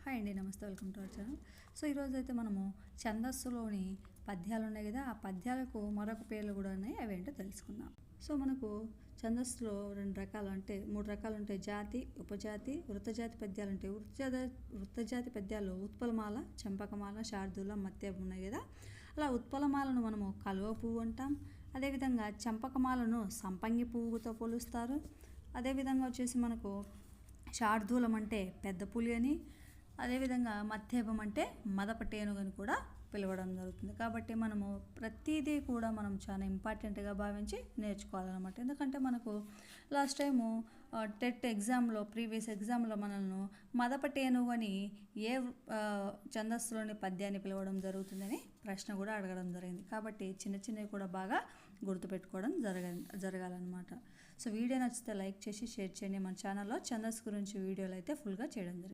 Hi అండి, నమస్తే, welcome to our channel. So ఈరోజైతే మనము ఛందస్సులోని పద్యాలు ఉన్నాయి కదా, ఆ పద్యాలకు మరొక పేర్లు కూడా ఉన్నాయి, అవేంటో తెలుసుకుందాం. సో మనకు ఛందస్సులో రెండు రకాలు అంటే మూడు రకాలు ఉంటాయి. జాతి, ఉపజాతి, వృత్తజాతి పద్యాలు ఉంటాయి. వృత్తజాతి పద్యాలు ఉత్పలమాల, చంపకమాల, శార్దూల, మత్తేపు ఉన్నాయి కదా. అలా ఉత్పలమాలను మనము కలువ పువ్వు అంటాం. అదేవిధంగా చంపకమాలను సంపంగి పువ్వుతో పోలుస్తారు. అదేవిధంగా వచ్చేసి మనకు శార్దూలం అంటే పెద్ద పులి అని, అదేవిధంగా మత్తేపం అంటే మదపటేనుగు అని కూడా పిలవడం జరుగుతుంది. కాబట్టి మనము ప్రతిదీ కూడా మనం చాలా ఇంపార్టెంట్గా భావించి నేర్చుకోవాలన్నమాట. ఎందుకంటే మనకు లాస్ట్ టైము టెట్ ఎగ్జామ్లో, ప్రీవియస్ ఎగ్జామ్లో మనల్ని మదపటేనుగు అని ఏ ఛందస్సులోని పద్యాన్ని పిలవడం జరుగుతుందని ప్రశ్న కూడా అడగడం జరిగింది. కాబట్టి చిన్న చిన్నవి కూడా బాగా గుర్తుపెట్టుకోవడం జరగాలన్నమాట. సో వీడియో నచ్చితే లైక్ చేసి షేర్ చేయండి. మన ఛానల్లో ఛందస్సు గురించి వీడియోలు అయితే ఫుల్గా చేయడం జరిగింది.